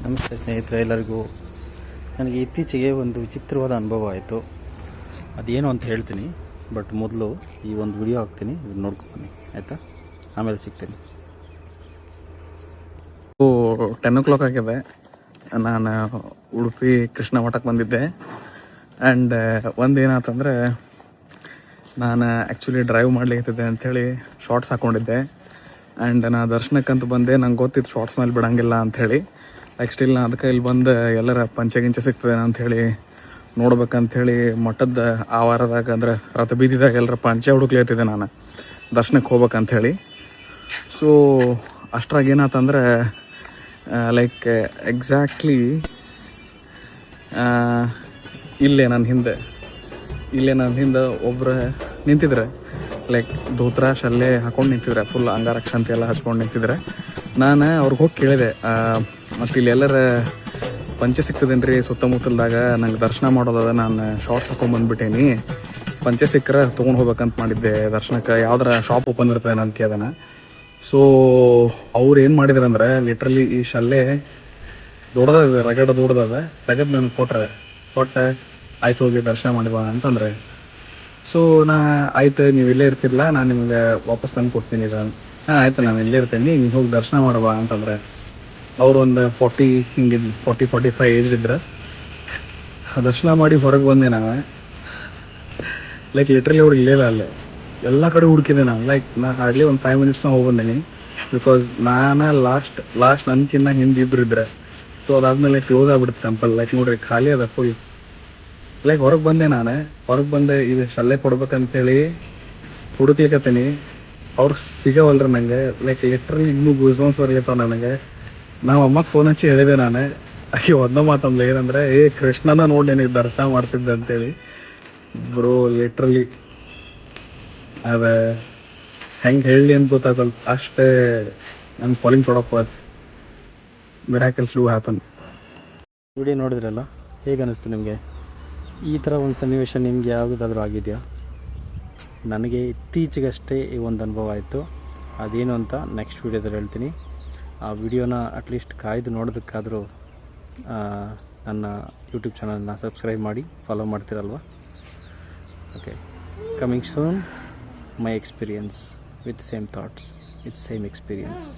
ನಮಸ್ತೆ ಸ್ನೇಹಿತರೆ ಎಲ್ಲರಿಗೂ. ನನಗೆ ಇತ್ತೀಚೆಗೆ ಒಂದು ವಿಚಿತ್ರವಾದ ಅನುಭವ ಆಯಿತು. ಅದೇನು ಅಂತ ಹೇಳ್ತೀನಿ, ಬಟ್ ಮೊದಲು ಈ ಒಂದು ವಿಡಿಯೋ ಹಾಕ್ತೀನಿ, ಇದನ್ನು ನೋಡ್ಕೊತೀನಿ ಆಯಿತಾ. ಆಮೇಲೆ ಸಿಗ್ತೀನಿ. 10 o'clock ಆಗಿದೆ. ನಾನು ಉಡುಪಿ ಕೃಷ್ಣ ಮಠಕ್ಕೆ ಬಂದಿದ್ದೆ. ಆ್ಯಂಡ್ ಒಂದೇನಾಯ್ತಂದರೆ, ನಾನು ಆ್ಯಕ್ಚುಲಿ ಡ್ರೈವ್ ಮಾಡ್ಲಿಕ್ಕಿದ್ದೆ ಅಂಥೇಳಿ ಶಾರ್ಟ್ಸ್ ಹಾಕ್ಕೊಂಡಿದ್ದೆ. ಆ್ಯಂಡ್ ನಾ ದರ್ಶನಕ್ಕಂತ ಬಂದೆ. ನಂಗೆ ಗೊತ್ತಿತ್ತು ಶಾರ್ಟ್ಸ್ ಮೇಲೆ ಬಿಡೋಂಗಿಲ್ಲ ಅಂಥೇಳಿ. ಲೈಕ್ ಸ್ಟಿಲ್ ನಾ ಅದಕ್ಕೆ ಇಲ್ಲಿ ಬಂದು ಎಲ್ಲರ ಪಂಚೆ ಸಿಗ್ತದೆ ಅಂಥೇಳಿ ನೋಡ್ಬೇಕಂಥೇಳಿ ಮಠದ ಆ ವಾರದಾಗ ಅಂದ್ರೆ ರಥ ಬೀದಿದಾಗ ಎಲ್ಲರ ಪಂಚೆ ಹುಡುಕ್ಲಿತ್ತಿದ್ದೆ ನಾನು ದರ್ಶನಕ್ಕೆ ಹೋಗ್ಬೇಕಂಥೇಳಿ. ಸೊ ಅಷ್ಟ್ರಾಗ ಏನಾತಂದ್ರೆ, ಲೈಕ್ ಎಕ್ಸಾಕ್ಟ್ಲಿ ಇಲ್ಲೇ ನನ್ನ ಹಿಂದೆ ಒಬ್ರು ನಿಂತಿದ್ರೆ, ಲೈಕ್ ಧೋತ್ರ ಶಲ್ಲೆ ಹಾಕೊಂಡು ನಿಂತಿದ್ರೆ, ಫುಲ್ ಅಂಗಾರಕ್ಷಂತೆ ಎಲ್ಲ ಹಚ್ಕೊಂಡು ನಿಂತಿದ್ರೆ. ನಾನು ಅವ್ರಿಗೆ ಹೋಗಿ ಕೇಳಿದೆ, ಮತ್ತು ಇಲ್ಲಿ ಎಲ್ಲರ ಪಂಚೆ ಸಿಗ್ತದೇನ್ರಿ ಸುತ್ತಮುತ್ತಲ್ದಾಗ, ನಂಗೆ ದರ್ಶನ ಮಾಡೋದದ, ನಾನು ಶಾರ್ಟ್ಸ್ ಹಾಕೊಂಡ್ಬಂದ್ಬಿಟ್ಟೇನಿ, ಪಂಚೆ ಸಿಕ್ಕರೆ ತೊಗೊಂಡು ಹೋಗ್ಬೇಕಂತ ಮಾಡಿದ್ದೆ ದರ್ಶನಕ್ಕೆ, ಯಾವ್ದಾರ ಶಾಪ್ ಓಪನ್ ಇರ್ತದೆ ಅಂತ ಕೇಳಿದಾನ. ಸೊ ಅವ್ರು ಏನು ಮಾಡಿದ್ರು ಅಂದ್ರೆ, ಲಿಟ್ರಲಿ ಈ ಶಲ್ಲೆ ದೊಡ್ಡದ ರಗಡ ದೊಡ್ಡದ ತೆಗೆದು ನನಗೆ ಕೊಟ್ಟೆ ಆಯ್ತು ಹೋಗಿ ದರ್ಶನ ಮಾಡಿಬಾ ಅಂತಂದ್ರೆ. ಸೊ ನಾ ಆಯ್ತು, ನೀವು ಇಲ್ಲೇ ಇರ್ತಿರಲ್ಲ, ನಾನು ನಿಮ್ಗೆ ವಾಪಸ್ ತಂದು ಕೊಡ್ತೀನಿ ಈಗ. ಆಯ್ತು, ನಾನು ಇಲ್ಲೇ ಇರ್ತೇನೆ, ನೀವು ಹೋಗಿ ದರ್ಶನ ಮಾಡುವ ಅಂತಂದ್ರೆ. ಅವರು ಒಂದು 45 ಏಜ್ ಇದ್ರೆ. ದರ್ಶನ ಮಾಡಿ ಹೊರಗೆ ಬಂದೆ ನಾನು. ಲೈಕ್ ಲಿಟ್ರಲಿ ಅವ್ರು ಇಲ್ಲೇ ಅಲ್ಲೇ ಎಲ್ಲ ಕಡೆ ಹುಡುಕಿದೆ ನಾನು. ಲೈಕ್ ನಾನು ಹಾರ್ಡ್ಲಿ ಒಂದು 5 minutes ಹೋಗಿ ಬಂದೇನಿ. ಬಿಕಾಸ್ ನಾನು ಲಾಸ್ಟ್ ನನ್ಕಿನ್ನ ಹಿಂದೆ ಇದ್ರೆ. ಸೊ ಅದಾದ್ಮೇಲೆ ಕ್ಲೋಸ್ ಆಗ್ಬಿಡುತ್ತೆ ಟೆಂಪಲ್. ಲೈಕ್ ನೋಡ್ರಿ, ಖಾಲಿ ಅದ ಫುಲ್. ಲೈಕ್ ಹೊರಗೆ ಬಂದೆ ಇದು ಶಲ್ಲೆ ಕೊಡ್ಬೇಕಂತೇಳಿ ಹುಡುಕ್ಲಿಕ್ಕತ್ತೀನಿ. ಅವ್ರು ಸಿಗವಲ್ರಿ ನನಗೆ. ಲೈಕ್ ಲಿಟ್ರಲಿ ಇನ್ನೂ ಗೂಸ್ಬಂಪ್ಸ್ ಬರ್ಲಿರ್ತಾವ ನನಗೆ. ನಾವು ಅಮ್ಮಗೆ ಫೋನ್ ಹಚ್ಚಿ ಹೇಳಿದೆ ನಾನು. ಆಕೆ ಒಂದ ಮಾತಂದ್ಲ, ಏನಂದ್ರೆ, ಕೃಷ್ಣನ ನೋಡಿ ನನಗೆ ದರ್ಶನ ಮಾಡಿಸಿದ್ದೆ ಅಂತೇಳಿ. ಬ್ರೋ ಲಿಟ್ರಲಿ ಅದ ಹೆಂಗೆ ಹೇಳಲಿ ಅಂತ ಗೊತ್ತಾಗಲ್ಲ. ಅಷ್ಟೇ ನನ್ನ falling product was miracles do happen. Video ನೋಡಿದ್ರಲ್ಲ, ಹೇಗೆ ಅನ್ನಿಸ್ತು ನಿಮಗೆ? ಈ ಥರ ಒಂದು ಸನ್ನಿವೇಶ ನಿಮಗೆ ಯಾವುದಾದ್ರೂ ಆಗಿದೆಯಾ? ನನಗೆ ಇತ್ತೀಚೆಗಷ್ಟೇ ಈ ಒಂದು ಅನುಭವ ಆಯಿತು. ಅದೇನು ಅಂತ ನೆಕ್ಸ್ಟ್ ವೀಡಿಯೋದಲ್ಲಿ ಹೇಳ್ತೀನಿ. ಆ ವಿಡಿಯೋನ ಅಟ್ಲೀಸ್ಟ್ ಕಾಯ್ದು ನೋಡೋದಕ್ಕಾದರೂ ನನ್ನ ಯೂಟ್ಯೂಬ್ ಚಾನಲ್ನ ಸಬ್ಸ್ಕ್ರೈಬ್ ಮಾಡಿ ಫಾಲೋ ಮಾಡ್ತೀರಲ್ವ? Okay, coming soon my experience with same thoughts, with same experience.